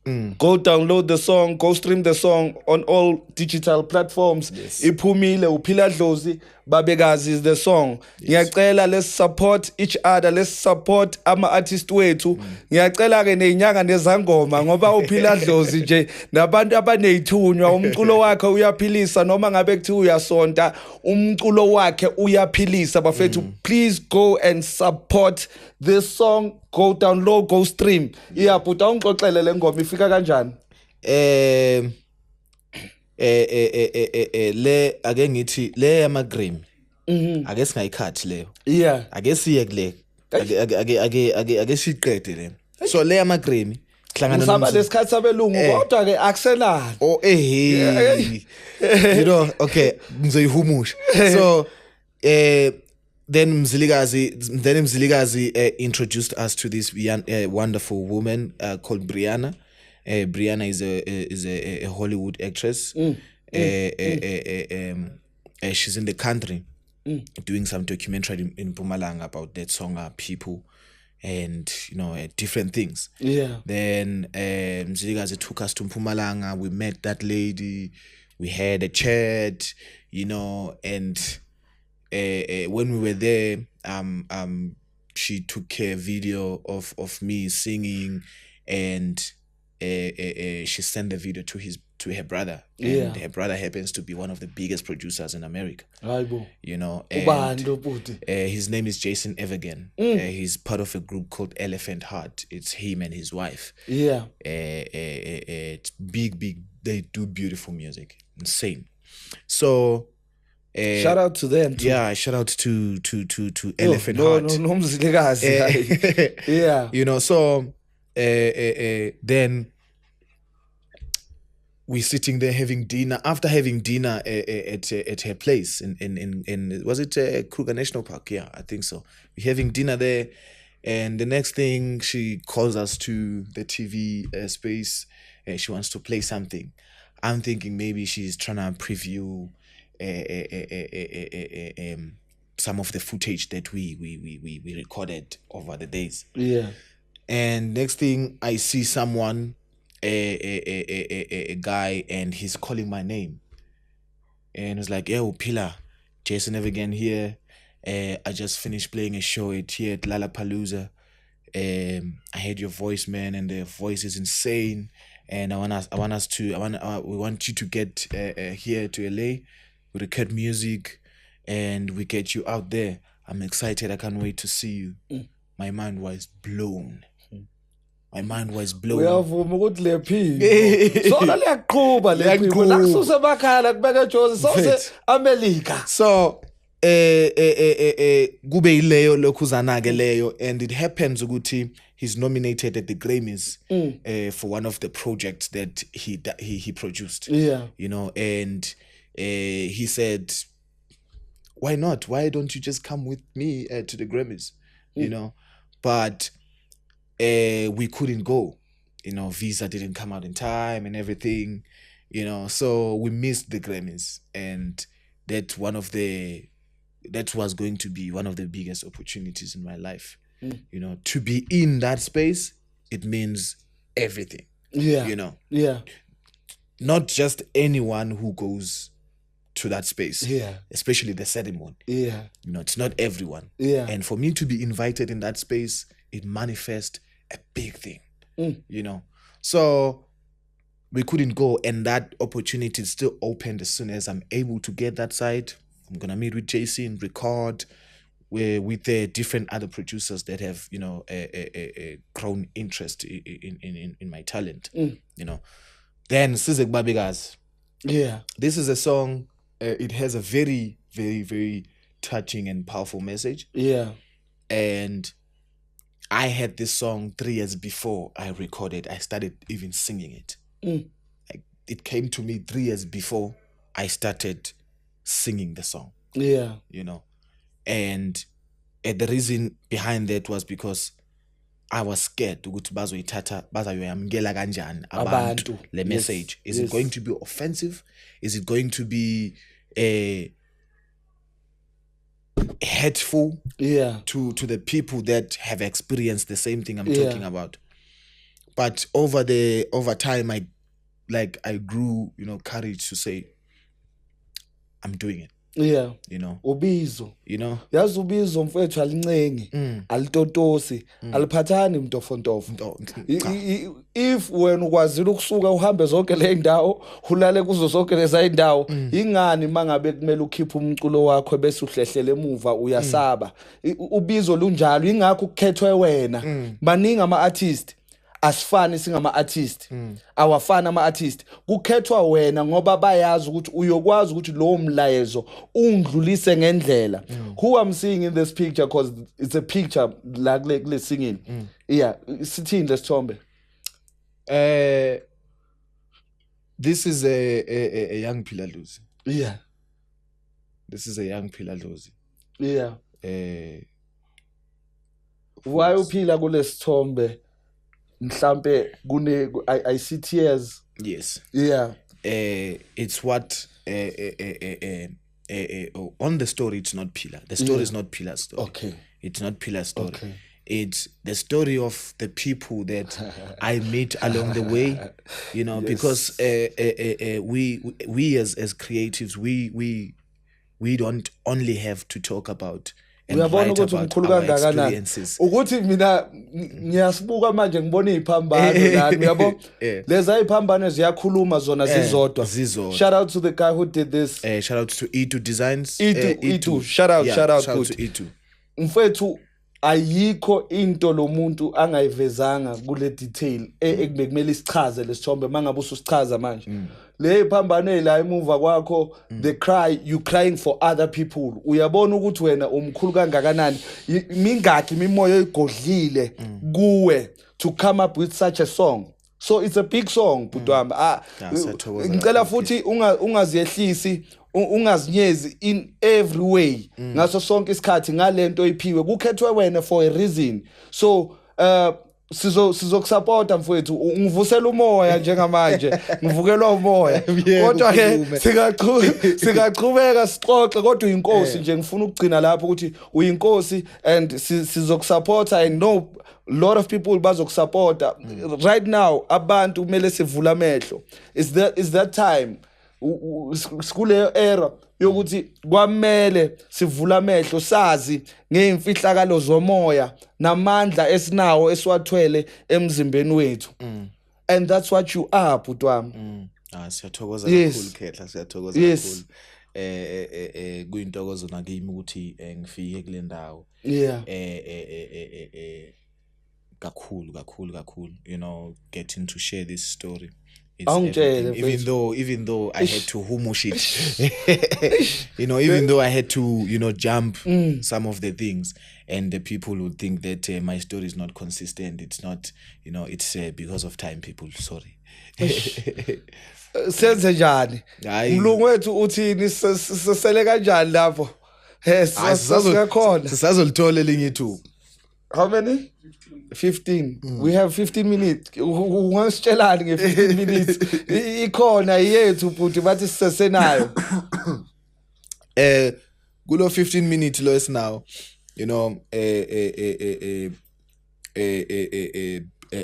go download the song, go stream the song on all digital platforms. Yes. Iphumile uphila dlozi babekazi is the song. Ngiyacela let's support each other, let's support ama artist wethu. Ngiyacela ke nezinyanga nezangoma ngoba uphila dlozi nje nabantu abanezithunywa umculo wakhe uyaphilisa noma ngabe kuthi uyasonta umculo wakhe uyaphilisa bafethu. Please go and support this song, go download, go stream. Yeah, but ungixoxele le ngoma ifika kanjani? le ake ngithi le ama Grammy ake singayikhathi leyo Yeah. ake siye kule ake siqede le so le ama Grammy hlangana Usaba lesikhathi sabelungu kodwa ke akuselani. oh you know okay ngizoyihumusha so then Mzilikazi introduced us to this wonderful woman called Brianna. Brianna is a Hollywood actress. She's in the country doing some documentary in Mpumalanga about that song People and different things. Yeah. Then Mzilikazi took us to Mpumalanga. We met that lady. We had a chat, and when we were there, she took a video of me singing, and she sent the video to her brother. And her brother happens to be one of the biggest producers in America. And his name is Jason Evergen. He's part of a group called Elephant Heart. It's him and his wife. Yeah. It's big. They do beautiful music. Insane. So shout out to them too. Yeah, shout out to Elephant Heart. No, yeah. So then we're sitting there having dinner. After having dinner at her place in was it Kruger National Park? Yeah, I think so. We're having dinner there, and the next thing she calls us to the TV space. She wants to play something. I'm thinking maybe she's trying to preview some of the footage that we recorded over the days. Yeah. And next thing I see someone, a guy, and he's calling my name. And it's like, yo, Pila, Jason Evergen here. I just finished playing a show here at Lollapalooza. I heard your voice, man, and the voice is insane. And we want you to get here to LA. We record music and we get you out there. I'm excited. I can't wait to see you. My mind was blown. Uyavuma ukuthi le phimbo sona liyaqhubha le phimbo la kususe emakhaya kubeka Jozi sose America. So kube ileyo lokhuzana ke leyo, and it happens ukuthi he's nominated at the Grammys for one of the projects that he produced. Yeah. And he said, why not? Why don't you just come with me to the Grammys? But we couldn't go. Visa didn't come out in time and everything. So we missed the Grammys, and that was going to be one of the biggest opportunities in my life. To be in that space, it means everything. Yeah. Yeah. Not just anyone who goes to that space. Yeah. Especially the ceremony. Yeah. It's not everyone. Yeah. And for me to be invited in that space, it manifests a big thing. So we couldn't go, and that opportunity is still opened as soon as I'm able to get that side. I'm gonna meet with JC and record with the different other producers that have a grown interest in my talent. Then Sizek Babigas. Yeah. This is a song. It has a very, very, very touching and powerful message. Yeah. And I had this song 3 years before I recorded. I started even singing it. It came to me 3 years before I started singing the song. Yeah. And the reason behind that was because I was scared ukuthi bazoyamukela kanjani abantu le message. Is it going to be offensive? Is it going to be hateful to the people that have experienced the same thing I'm talking about? But over time I grew courage to say I'm doing it. Yeah. Ubizo. Yazi ubizo mfethu alincengi, alitotosi, aliphathani mntofontofo. If wena ukwazile ukusuka uhambe zonke le ndawo, ulale kuzo zonke lezi ndawo, ingani mangabe kumele ukhiphe umculo wakho bese uhlehlele emuva uyasaba. Ubizo lunjalo ingakho ukukhethwe wena. Baningi ama artists asifani singama artist awafana ama artist kukhethwa wena ngoba bayazi ukuthi uyokwazi ukuthi lo mlayezo undlulise ngendlela. Who I'm seeing in this picture, because it's a picture like singing. Yeah, sithini lesithombe? This is a young Philaluzi. Yeah. This is a young Philaluzi. Yeah. Why uphila kulesithombe? Mhlambe kune I see tears. Yes. Yeah. It's what on the story it's not Phila. The story is not Phila's story. Okay. It's not Phila's story. Okay. It's the story of the people that I met along the way, you know, because we as creatives, we don't only have to talk about and write about our experiences. Ukuthi mina ngiyasibuka manje ngibona iziphambano lana uyabo leza iziphambano ziyakhuluma zona zizodwa. Shout out to the guy who did this. Shout out to E2 Designs. E2 shout out to E2. Mfethu ayikho into lo muntu angayivezanga kule detail ekumele isichaze lesithombe mangabe ususichaza manje le iphambano la emuva kwakho the cry you crying for other people uyabona ukuthi wena umkhulu kangakanani mingaki imimoya egodlile kuwe to come up with such a song. So it's a big song butwami. Ngicela futhi ungaziyehlisi ungazinyezi in every way ngaso sonke isikhathi ngalento iphiwe kukhethwe wena for a reason. So sizokusupporta mfowethu ungivusela umoya njengamanje ngivukelwa umoya kodwa ke singaqhubeka sixoxe kodwa uyinkosi nje ngifuna ukugcina lapho ukuthi uyinkosi and sizokusupporta. I know a lot of people bazokusupporta right now. Abantu kumele sivula amehlo. Is that time skule era yokuthi kwamele sivula amehlo sazi ngeimfihlakalo zomoya namandla esinawo esiwathwele emzimbeni wethu. And that's what you are butwami. Siyathokoza kakhulu Khehla, siyathokoza kakhulu. Kuyintokozo nakimi ukuthi ngifike kule ndawo. Yeah. Kakhulu, you know, getting to share this story. Even though I had to humush it, you know, even though I had to, you know, jump some of the things, and the people would think that my story is not consistent. It's not, you know, it's because of time, people. Sorry. Senze njani? Mlungu wethu uthini sisele kanjani lapho? Sisazolithola elinye ithuba. How many? 15. We have 15 minutes. Ungasitshelani nge 15 minutes? Ikhona yethu futhi bathi sisesenayo. Kulo 15 minutes lo esinawo, you know,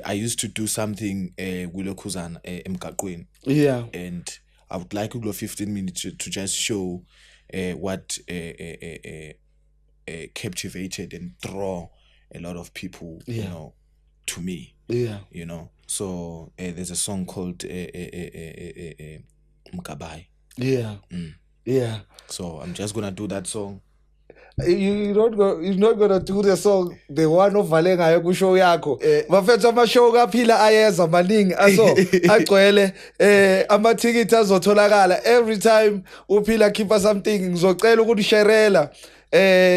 I used to do something kulokhuzana emgaqweni. Yeah. And I would like kulo 15 minutes to just show what captivated and draw a lot of people, you know, to me. Yeah. You know. So there's a song called Mkabai. Yeah. Yeah. So I'm just gonna do that song. You're not gonna do the song the one ovale ngayo ku show yakho. Bafethu ama show kaphila ayeza maningi aso agcwele amathikiti azotholakala every time uphila keep something ngizocela ukuthi sharela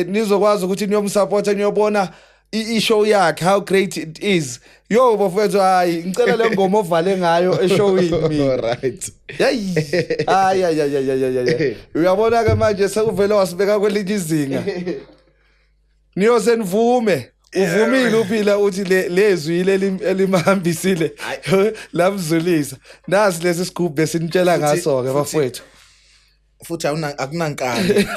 nizokwazi ukuthi niyomsupporta niyobona i-show yakhe how great it is. Yo bafethu hayi ngicela le ngoma ovale ngayo eshowini mina. Right. Ay. Uyabona ke manje sekuvele wasibeka kwelinye izinga. Niyose nivume. Uvumile uphila uthi lezwi elimahambisile lamzulisa. Nasi lesi sigubhu besinitshela ngaso ke bafethu. Futhi akunankani.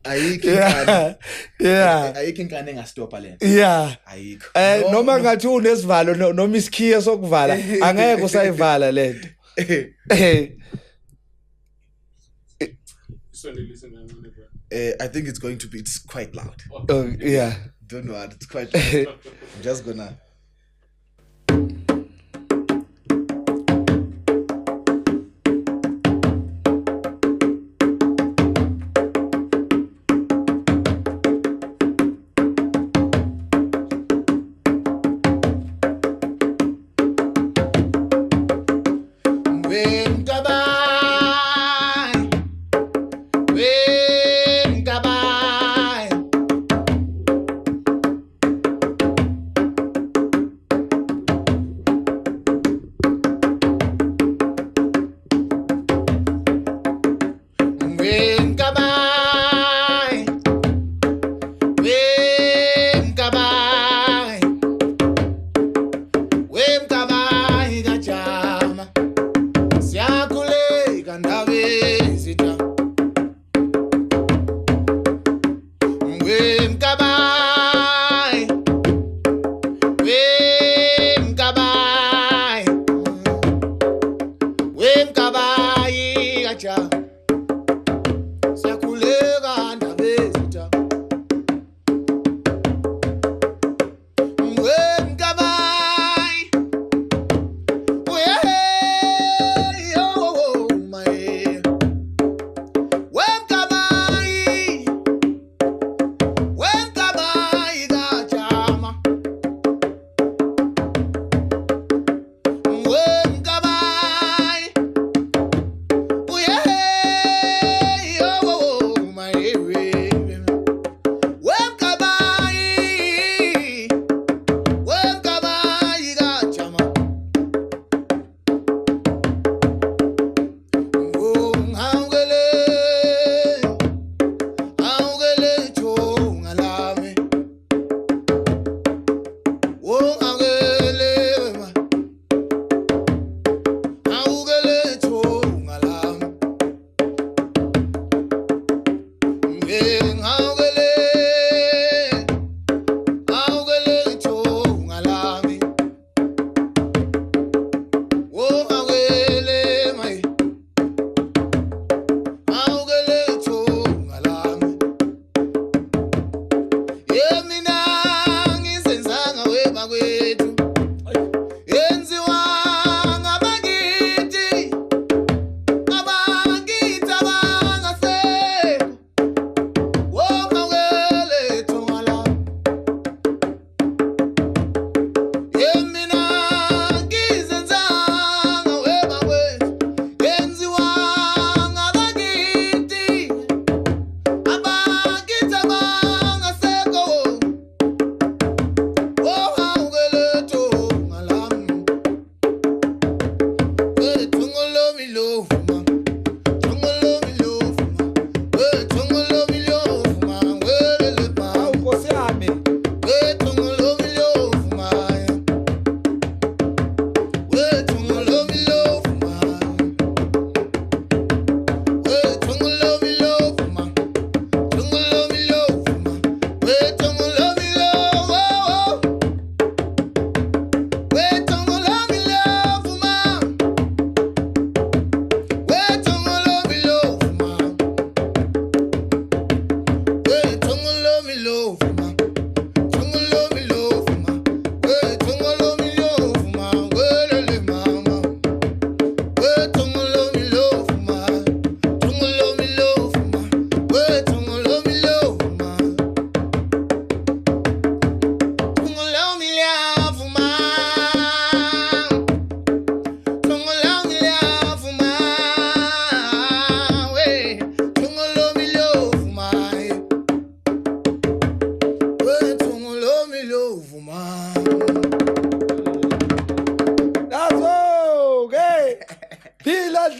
Ayikho inkani. Yeah. Ayikho inkani engastopa lena. Yeah. Ayikho. Noma ngathi unesivalo noma isikhiya sokuvala angeke usayivala lento. I think it's quite loud. Oh, yeah. Don't know, it's quite loud. I'm just gonna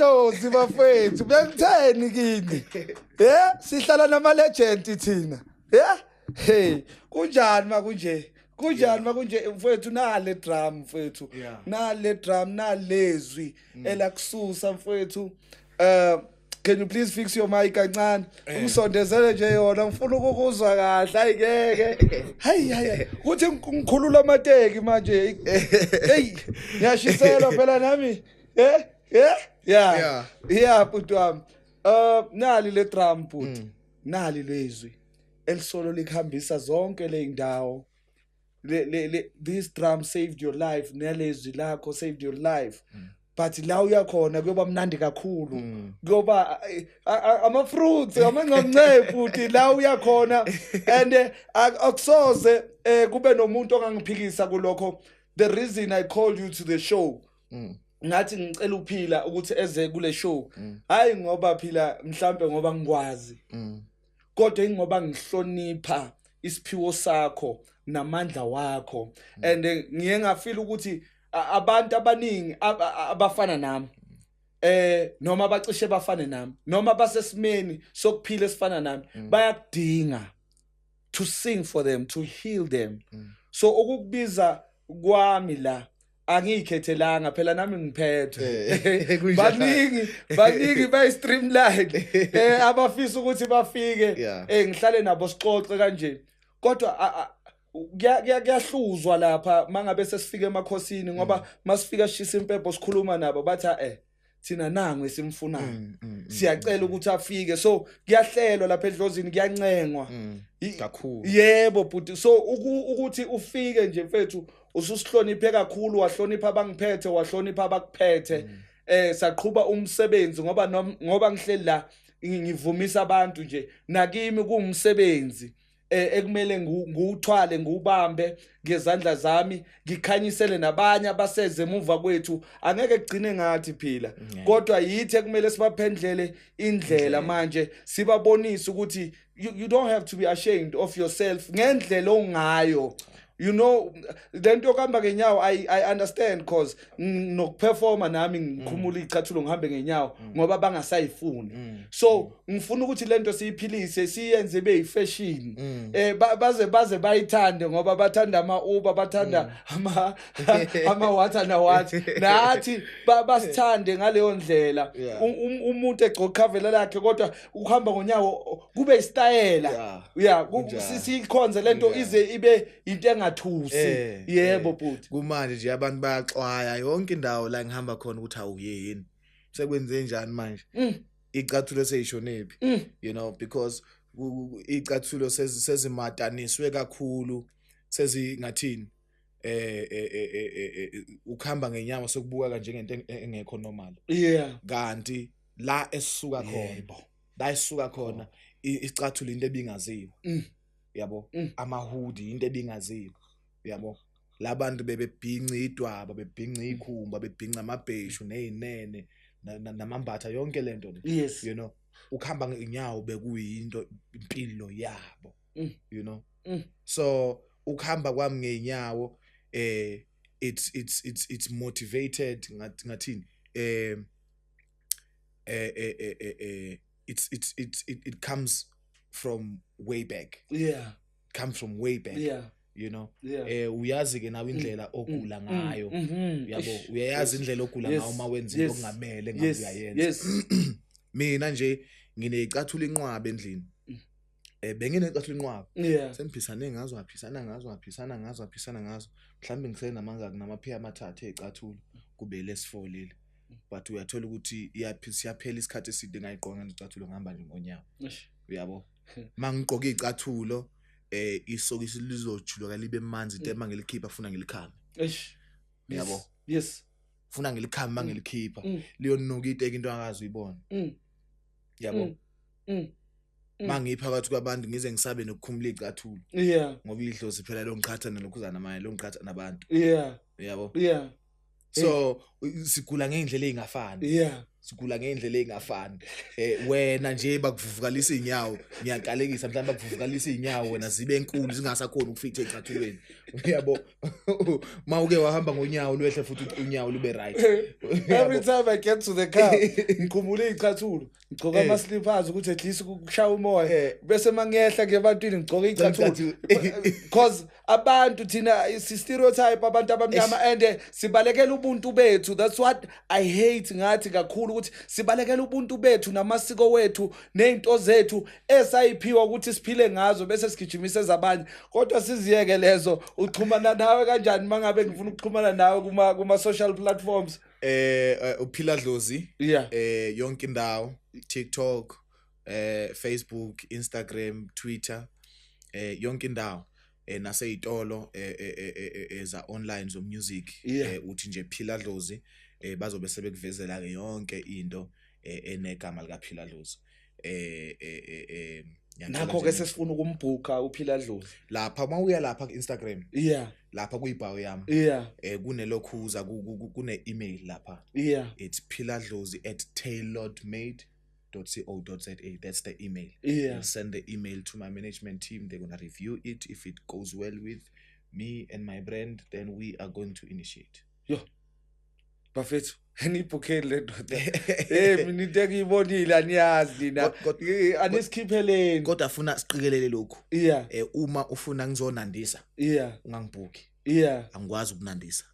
idlozi bafethu bengitheni kini sihlala nama legend thina hey kunjani makunje mfethu nale drum mfethu nale drum nalezwi elakususa mfethu can you please fix your mic kancane ungisondezele nje yona ngifuna ukukuzwa kahle ayikeke hayi kuthi ngikhulula amateki manje hey ngiyashiselwa phela nami yeah bhuti wami nali le drum bhuti nali lezwi elisolo likhambisa zonke le ndawo this drum saved your life nelezwi lakho saved your life but la uyakhona kuyoba mnandi kakhulu kuyoba ama fruits amangcamncebe futhi la uyakhona and akusoze kube nomuntu ongangiphikisa kulokho. The reason I called you to the show ngathi ngicela uphila ukuthi eze kule show hayi ngoba phila mhlambe ngoba ngikwazi kodwa ingoba ngihlonipha isiphiwo sakho namandla wakho and ngiye ngafeel ukuthi abantu abaningi abafana nami noma abacishe bafane nami noma basesimeni sokuphila esifana nami bayakudinga to sing for them, to heal them. So ukukubiza kwami la angikhethelanga phela nami ngiphethe baningi bay streamline abafisa ukuthi bafike ngihlale nabo sixoxe kanje kodwa kuyahluzwa lapha mangabe sesifike emakhosini ngoba masifika shisa impepho sikhuluma nabo bathi thina nangu esimfunayo siyacela ukuthi afike so kuyahlelwa lapha edlozini kuyancengwa kakhulu yebo but so ukuthi ufike nje mfethu ususihloniphe kakhulu wahlonipha abangiphethe wahlonipha abakuphethe saqhubha umsebenzi ngoba ngihleli la ngivumisa abantu nje nakimi kuumsebenzi ekumele nguthwale ngubambe ngezandla zami ngikhanyisele nabanye abaseze emuva kwethu angeke kugcine ngathi phila kodwa yithi ekumele sibaphendlele indlela manje sibabonisa ukuthi you don't have to be ashamed of yourself ngendlela ongayo. You know, lento yokuhamba ngenyawo I understand cause nokuperforma nami ngikhumula icathulo ngihambe ngenyawo ngoba bangasayifuni so ngifuna ukuthi lento siyiphilise siyenze be fashion baze bayithande ngoba bathanda ama Uber bathanda ama water na what nathi basithande ngaleyo ndlela umuntu egqokhavela lakhe kodwa ukuhamba ngonyawo kube istyle sikhonze lento ize ibe into thusi yebo bhuti kumanje nje abantu bayaxwaya yonke indawo la ngihamba khona ukuthi awuyeni sekwenze njani manje icathulo seyishonephi you know because icathulo sezimataniswe kakhulu sezingathini ukuhamba ngenyama sokubuka kanje ngento engekho normal kanti la esisuka khona la esisuka khona icathulo into ebingaziwe yabo amahudi into ebingaziwe yabo labantu bebebhinca idwaba bebhinca ikhumba bebhinca amabheshu nezinene namambatha yonke lento you know ukuhamba ngenyawo bekuyinto impilo yabo you know so ukuhamba kwami ngenyawo it's motivated ngathini it comes from way back you know uyazi ke nawe indlela ogula ngayo yabo uyayazi indlela ogula ngayo mawenza into okungamele ngabe uyayenza mina nje nginecathulo inqwabe endlini benginecathulo inqwabe sengiphisane ngazo mhlambe ngisenamanzi kunamaphi amathathu ecathulo kube lesifolile but uyathola ukuthi siyaphela isikhathi eside ngayiqonga ngicathulo ngihamba nje ngonyawo uyabo mangigqoka icathulo isokisi lizojuluka libe manzi into mangilikhipha funa ngilikhame yabo funa ngilikhame mangilikhipha liyonuka iteki into akazi uyibona yabo mangiphakathi kwabantu ngize ngisabe nokukhumula icathulo ngoba idlozi phela lo ngiqhathana lokhuzana naye lo ngiqhathana nabantu yabo so sigula ngendlela ezingafani sigula ngendlela engafani wena nje bakuvuvukalisa inyawo ngiyakalekisa mhlawumbe bakuvuvukalisa inyawo wena zibe enkulu zingasakhona ukufitha ecathulweni uyabo mawuke wahamba ngonyawo lwehle futhi unyawo lube right every time I get to the car ngikhumule icathulo ngigcoka ama slippers ukuthi at least ukushaya umoya bese mangiyehla ngebantwini ngigcoka icathulo because abantu thina si stereotype abantu abamnyama and sibalekela ubuntu bethu. That's what I hate ngathi kakhulu ukuthi sibalekela ubuntu bethu namasiko wethu nezinto zethu esayiphiwa ukuthi siphile ngazo bese sigijimise zabanye kodwa siziyeke lezo. Uxhumana nawe kanjani mangabe ngifuna ukuxhumana nawe kuma social platforms? Uphila Dlozi Yeah. Yonke indawo TikTok, Facebook, Instagram, Twitter, yonke indawo naseyitolo eza online zo music uthi nje Phila Dlozi bazobe sebekuvezela ke yonke into enegama lika Phila Dlozi. Nakho ke sesifuna ukumbhuka uPhila Dlozi lapha mawuya lapha ku Instagram lapha kuyibhawo yami kunelokhuza kune email lapha it's philadlozi@tailoredmade.co.za. That's the email. I'll send the email to my management team. They're gonna review it. If it goes well with me and my brand, then we are going to initiate. Yo bafethu nibhukele ndoda mina into engiyibonile aniyazi nina anisikhipheleeni kodwa afuna siqikelele lokho uma ufuna ngizonandisa ungangibhuki angikwazi ukunandisa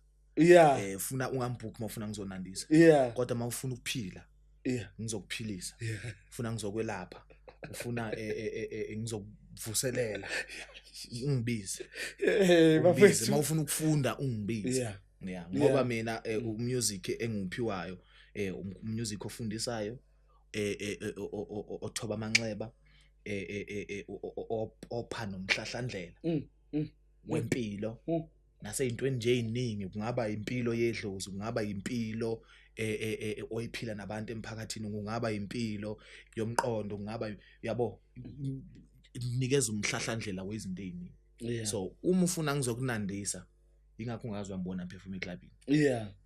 ufuna ungangibhuki mawufuna ngizonandisa kodwa mawufuna ukuphila ngizokuphilisa ufuna ngizokwelapha ufuna ngizokuvuselela ungibize bafethu mawufuna ukufunda ungibize ngoba mina umusic enguphiwayo umusic ofundisayo othoba amanxeba opha nomhlahlandlela wempilo naseyintweni nje eziningi kungaba impilo yedlozi kungaba impilo oyiphila nabantu emphakathini kungaba impilo yomqondo kungaba yabo nikeza umhlahlandlela wezinto eziningi so uma ufuna ngizokunandisa ingakho ungazwa ngibona perform eklabini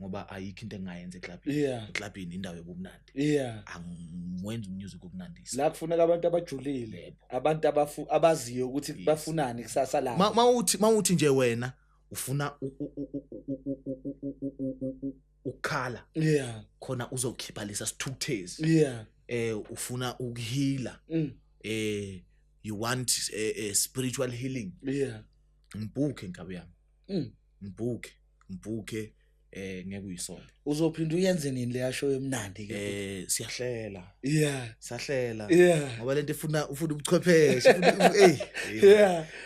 ngoba ayikho into engayenza eklabini eklabini indawo yobumnandi angwenza umusic okunandisa la kufuneka abantu abajulile abantu abaziyo ukuthi bafunani kusasa la mawuthi nje wena ufuna ukukhala khona uzokhipha lesa sithukuthezi ufuna ukuheala you want spiritual healing ngibhuke ngabe yami ngibhuke ngeke uyisole uzophinda uyenze nini le show emnandi ke siyahlela sahlela ngoba lento ifuna ubuchwepheshe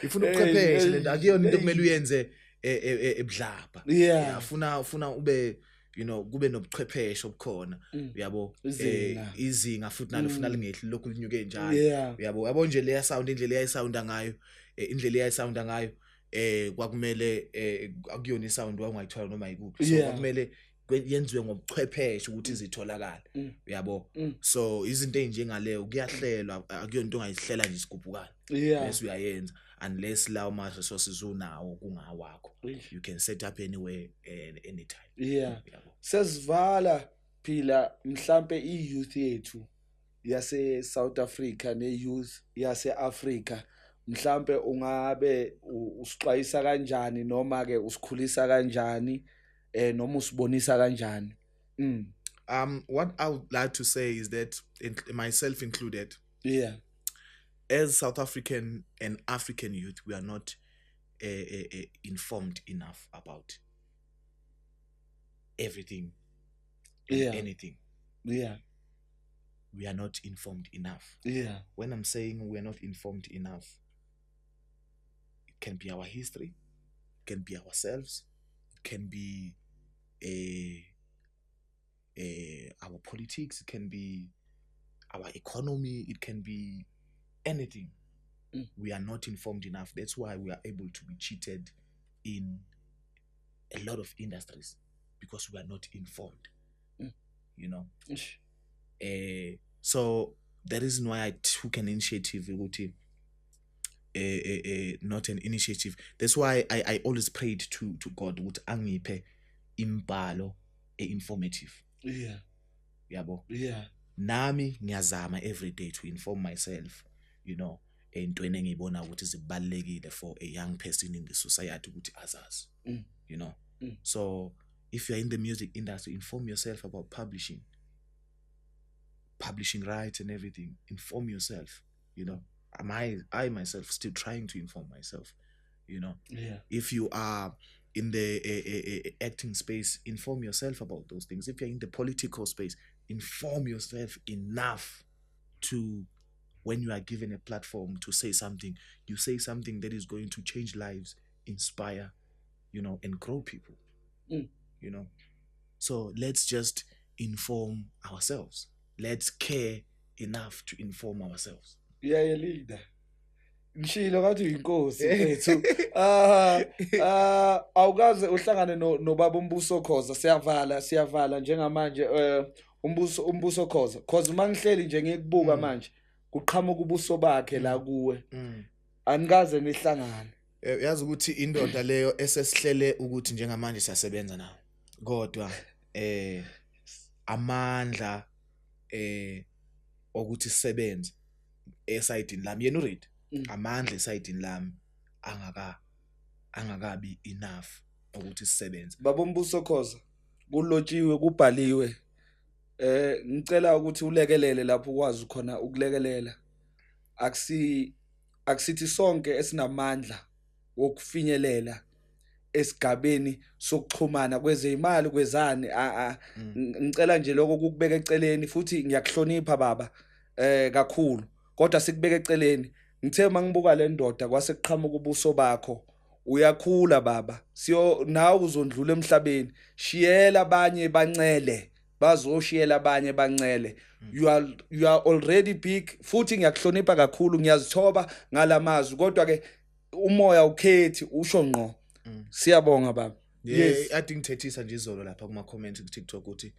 ifuna ubuchwepheshe lento akuyona into kumele uyenze ebudlapha ufuna ube kube nobuchwepheshe obukhona uyabo izinga futhi nalofuna lingehli lokhu linyuke njalo uyabo nje leya sound indlela yayisounda ngayo indlela yayisounda ngayo kwakumele akuyona isound wangayithola noma yikuphi so kwakumele yenziwe ngobuchwepheshe ukuthi izitholakala uyabo so izinto ezinjengaleyo kuyahlelwa akuyona into ongayihlela nje isigubhukana bese uyayenza unless lawo ma resources unawo kungawakho you can set up anywhere anytime sesivala Phila mhlambe iyouth yethu yase South Africa ne-youth yase Africa mhlambe ungabe usixwayisa kanjani noma ke usikhulisa kanjani noma usibonisa kanjani? What I would like to say is that myself included, as South African and African youth, we are not informed enough about everything and anything. We are not informed enough. When I'm saying we are not informed enough, it can be our history, it can be ourselves, it can be our politics, it can be our economy, it can be anything. We are not informed enough. That's why we are able to be cheated in a lot of industries, because we are not informed. You know. So the reason why I took an initiative, not an initiative. That's why I always prayed to God, would angipe imbalo informative. yabo. Yeah. Nami ngiyazama every day to inform myself, you know, entweni engiyibona ukuthi zibalekile for a young person in the society ukuthi azazi, you know. So if you're in the music industry, inform yourself about publishing rights and everything. Inform yourself, you know. I myself still trying to inform myself, you know. Yeah. If you are in the acting space, inform yourself about those things. If you're in the political space, inform yourself enough to, when you are given a platform to say something, you say something that is going to change lives, inspire, you know, and grow people, you know. So let's just inform ourselves. Let's care enough to inform ourselves. Yeah, leader. Ngishilo ngathi inkosi mfethu. Awukaze uhlangane nobaba uMbuso Khoza, siyavala njengamanje uMbuso Khoza. Cause mangihleli nje ngikubuka manje kuqhamuka ubuso bakhe la kuwe. Anikaze nihlangane. Yazi ukuthi indoda leyo esesihlele ukuthi njengamanje siyasebenza nayo. Kodwa amandla ukuthi sisebenze esayidini lami yena uread amandla esayidini lami angakabi enough ukuthi sisebenze. Baba uMbuso Khoza kulotshiwe kubhaliwe ngicela ukuthi ulekelele lapho ukwazi khona ukulekelela. Akusithi sonke esinamandla wokufinyelela esigabeni sokuxhumana kwezemali kwezani ngicela nje lokho ukubeka eceleni futhi ngiyakuhlonipha baba kakhulu kodwa sikubeka eceleni. Ngithe mangibuka le ndoda kwase kuqhamuka ubuso bakho uyakhula baba, nawe uzondlula emhlabeni, shiyela abanye bancele bazoshiyela abanye bancele. You are already big futhi ngiyakuhlonipha kakhulu, ngiyazithoba ngalamazwi kodwa ke umoya ukhethi usho ngqo. Siyabonga baba. Yes, I think ngithethisa nje izolo lapha kuma comments ku TikTok ukuthi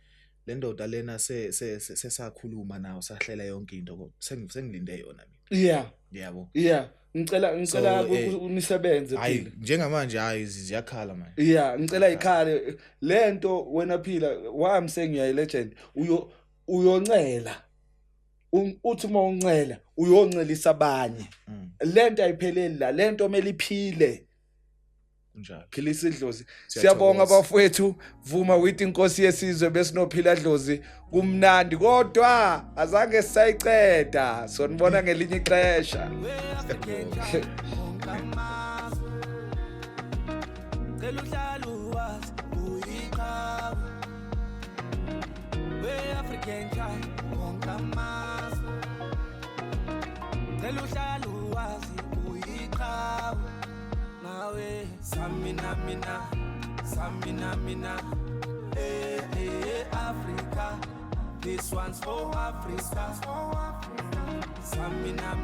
le ndoda lena sesakhuluma nawo sahlela yonke into sengilinde yona mina. Yeah. Yabo. Yeah. Ngicela unisebenze phila. Hayi njengamanje hayi ziyakhala manje. Yeah, ngicela ikhale lento wena phila why I'm saying you are a legend. Uyoncela. Uthi uma uncela uyoncelisa abanye. Lento ayipheleli la, lento mele iphile. Njalo. Philisa Dlozi. Siyabonga bafowethu, vuma with inkosi yesizwe besinophila Dlozi. Kumnandi kodwa azange sisayiqeda. Sonibona ngelinye ixesha. Samina, Africa. This one's for Africa. Samina,